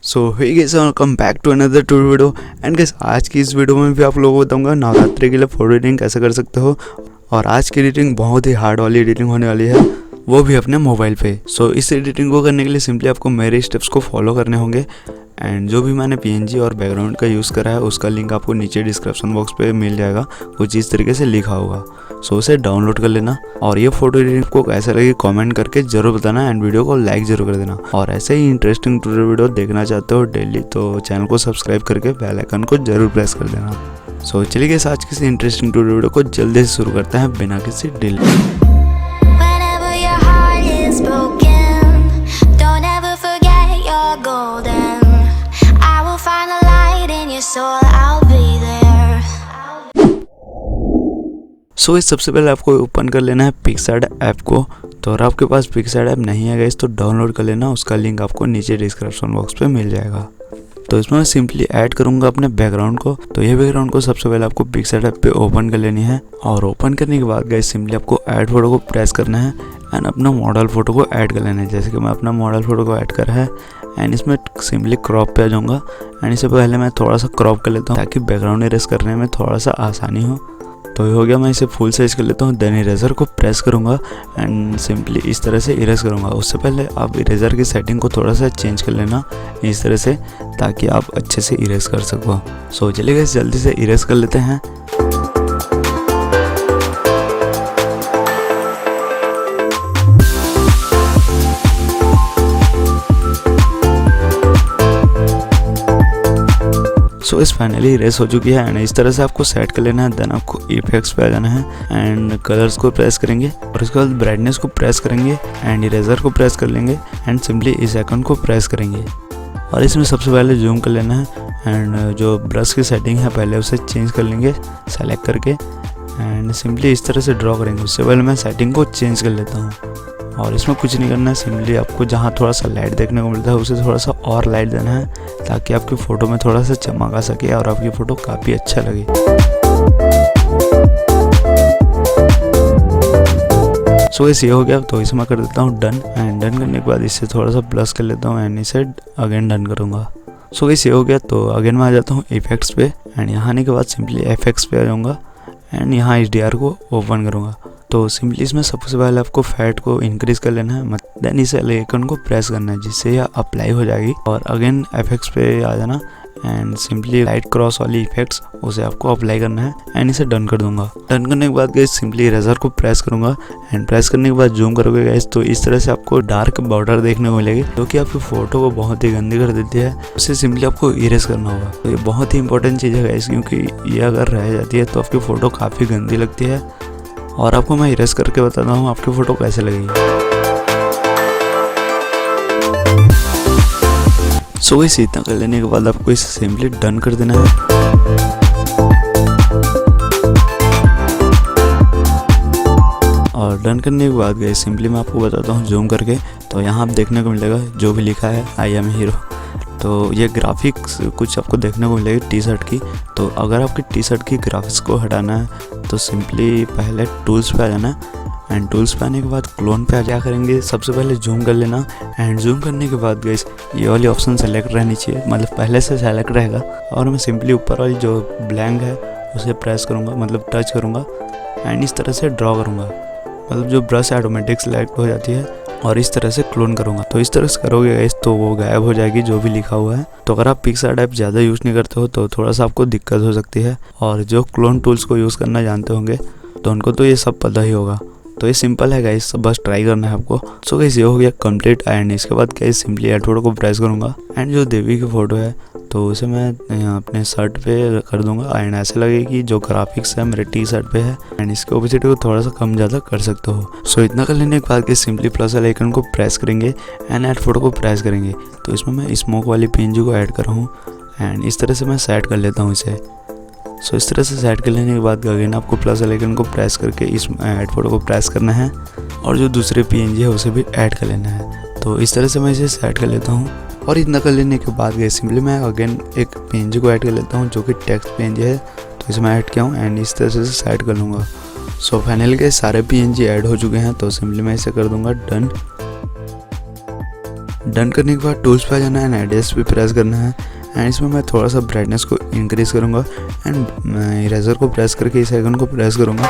So hey guys, welcome back to another to video. And guys, आज की इस video में भी आप लोगों को बताऊंगा नवरात्रि के लिए फोटो एडिटिंग कैसे कर सकते हो। और आज की एडिटिंग बहुत ही हार्ड वाली एडिटिंग होने वाली है, वो भी अपने मोबाइल पे। सो इस एडिटिंग को करने के लिए सिंपली आपको मेरे स्टेप्स को फॉलो करने होंगे। एंड जो भी मैंने पीएनजी और बैकग्राउंड का यूज़ करा है उसका लिंक आपको नीचे डिस्क्रिप्शन बॉक्स पे मिल जाएगा, कुछ इस तरीके से लिखा होगा। सो उसे डाउनलोड कर लेना और ये फोटो एडिटिंग को कैसे लगी कमेंट करके जरूर बताना। एंड वीडियो को लाइक जरूर कर देना। और ऐसे ही इंटरेस्टिंग ट्यूटोरियल वीडियो देखना चाहते हो डेली तो चैनल को सब्सक्राइब करके बेल आइकन को जरूर प्रेस कर देना। सो चलिए गाइस, आज किसी इंटरेस्टिंग ट्यूटोरियल वीडियो को जल्दी से शुरू करते हैं बिना किसी डिले। सो इस सबसे पहले आपको ओपन कर लेना है पिक्सार्ट ऐप को। तो अगर आपके पास पिक्सार्ट ऐप नहीं है गाइस तो डाउनलोड कर लेना, उसका लिंक आपको नीचे डिस्क्रिप्शन बॉक्स पे मिल जाएगा। तो इसमें मैं सिंपली ऐड करूंगा अपने बैकग्राउंड को। तो ये बैकग्राउंड को सबसे पहले आपको पिक्सार्ट ऐप पे ओपन कर लेनी है। और ओपन करने के बाद गाइस सिंपली आपको ऐड फोटो को प्रेस करना है एंड अपना मॉडल फोटो को ऐड कर लेना है। जैसे कि मैं अपना मॉडल फोटो को ऐड करा है एंड इसमें सिंपली क्रॉप पे आ जाऊँगा। एंड इससे पहले मैं थोड़ा सा क्रॉप कर लेता हूँ ताकि बैकग्राउंड इरेज करने में थोड़ा सा आसानी हो। तो ये हो गया, मैं इसे फुल साइज कर लेता हूँ। देन इरेजर को प्रेस करूँगा एंड सिंपली इस तरह से इरेज करूँगा। उससे पहले आप इरेजर की सेटिंग को थोड़ा सा चेंज कर लेना इस तरह से, ताकि आप अच्छे से इरेज कर सको। सो चलिए गाइस, जल्दी से इरेज कर लेते हैं। सो इस फाइनली इरेज हो चुकी है एंड इस तरह से आपको सेट कर लेना है। देन आपको इफेक्ट्स पे आ जाना है एंड कलर्स को प्रेस करेंगे और उसके बाद ब्राइटनेस को प्रेस करेंगे एंड इरेजर को प्रेस कर लेंगे एंड सिंपली इस आइकन को प्रेस करेंगे। और इसमें सबसे पहले जूम कर लेना है एंड जो ब्रश की सेटिंग है पहले उसे चेंज कर लेंगे सेलेक्ट करके एंड सिंपली इस तरह से ड्रॉ करेंगे। उससे पहले मैं सेटिंग को चेंज कर लेता हूँ। और इसमें कुछ नहीं करना है, सिंपली आपको जहाँ थोड़ा सा लाइट देखने को मिलता है उसे थोड़ा सा और लाइट देना है ताकि आपकी फ़ोटो में थोड़ा सा चमक आ सके और आपकी फ़ोटो काफ़ी अच्छा लगे। सो इस ये हो गया, तो इसे मैं कर देता हूँ डन। एंड डन करने के बाद इससे थोड़ा सा प्लस कर लेता हूँ एंड इसे अगेन डन करूँगा। सो इस ये हो गया, तो अगेन मैं आ जाता हूँ इफेक्ट्स पे एंड यहाँ आने के बाद सिंपली एफएक्स पे आ जाऊँगा एंड यहाँ HDR को ओपन करूँगा। तो सिंपली इसमें सबसे पहले आपको फैट को इंक्रीज कर लेना है, देन इस आइकन को प्रेस करना है जिससे यह अप्लाई हो जाएगी। और अगेन एफएक्स पे आ जाना एंड सिंपली लाइट क्रॉस वाली इफेक्ट्स उसे आपको अप्लाई करना है एंड इसे डन कर दूंगा। डन करने के बाद गाइस सिंपली इरेजर को प्रेस करूंगा एंड प्रेस करने के बाद जूम करोगे गाइस तो इस तरह से आपको डार्क बॉर्डर देखने को मिलेगी जो कि आपकी फोटो को बहुत ही गंदी कर देती है। उसे सिंपली आपको इरेज करना होगा। तो ये बहुत ही इंपॉर्टेंट चीज़ है गाइस, क्योंकि ये अगर रह जाती है तो आपकी फ़ोटो काफ़ी गंदी लगती है। और आपको मैं इरेज करके बताता हूँ आपकी फ़ोटो कैसे लगेगी। सो इसे इतना कर लेने के बाद आपको इसे सिंपली डन कर देना है। और डन करने के बाद गए सिंपली मैं आपको बताता हूँ जूम करके। तो यहाँ आप देखने को मिलेगा जो भी लिखा है आई एम हीरो। तो ये ग्राफिक्स कुछ आपको देखने को मिलेगी टी शर्ट की। तो अगर आपकी टी शर्ट की ग्राफिक्स को हटाना है तो सिंपली पहले टूल्स पे आ जाना एंड टूल्स पे आने के बाद क्लोन पे क्या करेंगे, सबसे पहले जूम कर लेना एंड जूम करने के बाद गाइस ये वाली ऑप्शन सेलेक्ट रहनी चाहिए, मतलब पहले से सेलेक्ट रहेगा। और मैं सिंपली ऊपर वाली जो ब्लैंक है उसे प्रेस करूँगा, मतलब टच करूँगा एंड इस तरह से ड्रॉ करूँगा, मतलब जो ब्रश ऑटोमेटिक सेलेक्ट हो जाती है और इस तरह से क्लोन करूँगा। तो इस तरह से करोगे गाइस तो वो गायब हो जाएगी जो भी लिखा हुआ है। तो अगर आप पिक्सार्ट ऐप ज़्यादा यूज़ नहीं करते हो तो थोड़ा सा आपको दिक्कत हो सकती है। और जो क्लोन टूल्स को यूज़ करना जानते होंगे तो उनको तो ये सब पता ही होगा। तो ये सिंपल है गाइस, बस ट्राई करना है आपको। सो गाइस ये हो गया कंप्लीट एंड इसके बाद गाइस सिंपली ऐड फोटो को प्रेस करूँगा एंड जो देवी की फ़ोटो है तो उसे मैं यहाँ अपने शर्ट पे कर दूंगा एंड ऐसे लगे कि जो ग्राफिक्स है मेरे टी शर्ट पे है। एंड इसके ओपेसिटी को थोड़ा सा कम ज़्यादा कर सकते हो। सो इतना कर लेने के बाद गाइस सिंपली प्लस वाले आइकन को प्रेस करेंगे एंड ऐड फोटो को प्रेस करेंगे। तो इसमें मैं स्मोक वाली पीएनजी को ऐड कर रहा हूँ एंड इस तरह से मैं सेट कर लेता हूँ इसे। सो इस तरह से सेट कर लेने के बाद अगेन आपको प्लस वाले आइकन को प्रेस करके इस ऐड फोटो को प्रेस करना है और जो दूसरे पीएनजी है उसे भी ऐड कर लेना है। तो इस तरह से मैं इसे सेट कर लेता हूँ। और इतना कर लेने के बाद गए सिंपली मैं अगेन एक पीएनजी को ऐड कर लेता हूँ जो कि टेक्स्ट पीएनजी है। तो इसे मैं ऐड किया हूँ एंड इस तरह से सेट कर लूँगा। सो फाइनली के सारे पीएनजी ऐड हो चुके हैं। तो सिंपली मैं इसे कर दूँगा डन। डन करने के बाद टूल्स पे आ जाना है एंड एडजस्ट पे प्रेस करना है एंड इसमें मैं थोड़ा सा ब्राइटनेस को इंक्रीज़ करूँगा एंड इरेजर को प्रेस करके इस आइकन को प्रेस करूँगा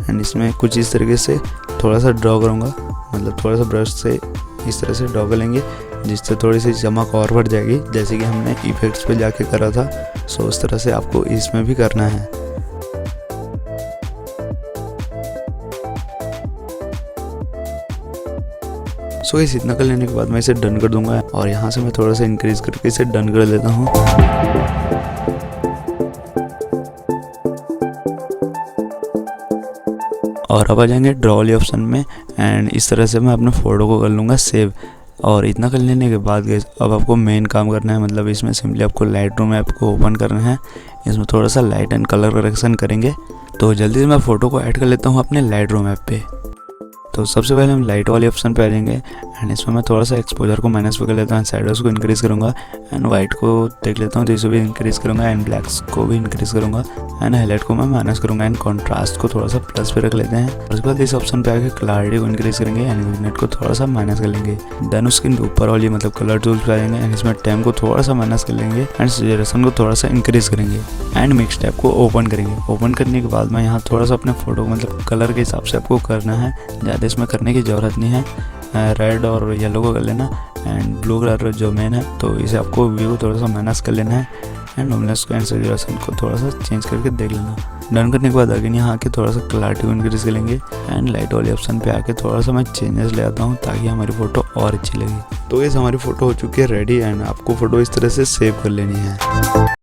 एंड इसमें कुछ इस तरीके से थोड़ा सा ड्रॉ करूँगा, मतलब थोड़ा सा ब्रश से इस तरह से ड्रॉ कर लेंगे जिससे थोड़ी सी चमक और बढ़ जाएगी, जैसे कि हमने इफेक्ट्स पे जाके करा था। सो उस तरह से आपको इसमें भी करना है। सो इस इतना कर लेने के बाद मैं इसे डन कर दूंगा और यहाँ से मैं थोड़ा सा इंक्रीज करके इसे डन कर लेता हूँ। और अब आ जाएंगे ड्रॉ वाले ऑप्शन में एंड इस तरह से मैं अपने फ़ोटो को कर लूँगा सेव। और इतना कर लेने के बाद गाइस अब आपको मेन काम करना है, मतलब इसमें सिंपली आपको लाइट रूम ऐप को ओपन करना है। इसमें थोड़ा सा लाइट एंड कलर करेक्शन करेंगे। तो जल्दी से मैं फ़ोटो को ऐड कर लेता हूँ अपने लाइट रूम ऐप पे। तो सबसे पहले हम लाइट वाले ऑप्शन पे आ जाएंगे एंड इसमें मैं थोड़ा सा एक्सपोजर को माइनस पे कर लेता हूँ, शैडोज को इंक्रीज़ करूँगा एंड वाइट को देख लेता हूँ तो इसे भी इंक्रीज़ करूँगा एंड ब्लैक्स को भी इंक्रीज़ करूँगा एंड हाईलाइट को मैं माइनस करूँगा एंड कॉन्ट्रास्ट को थोड़ा सा प्लस पे रख लेते हैं। उसके बाद इस ऑप्शन पे आके क्लैरिटी को इंक्रीज़ करेंगे एंड विग्नेट को थोड़ा सा माइनस कर लेंगे। देन उसके ऊपर वाली मतलब कलर टूल्स पे आ जाएंगे एंड इसमें टाइम को थोड़ा सा माइनस कर लेंगे एंड सैचुरेशन को थोड़ा सा इंक्रीज़ करेंगे एंड मिक्स टैब को ओपन करेंगे। ओपन करने के बाद मैं यहाँ थोड़ा सा अपने फोटो मतलब कलर के हिसाब से आपको करना है, ज़्यादा इसमें करने की ज़रूरत नहीं है। रेड और येलो को कर लेना एंड ब्लू कलर जो मेन है तो इसे आपको व्यू को थोड़ा सा माइनस कर लेना है एंड लुमिनस को एंड सैचुरेशन को थोड़ा सा चेंज करके देख लेना। डन करने के बाद अगेन यहाँ आके थोड़ा सा क्लैरिटी को इंक्रीज करेंगे एंड लाइट वाले ऑप्शन पे आके थोड़ा सा मैं चेंजेस ले आता हूँ ताकि हमारी फ़ोटो और अच्छी लगे। तो ये हमारी फ़ोटो हो चुकी है रेडी एंड आपको फ़ोटो इस तरह से सेव कर लेनी है।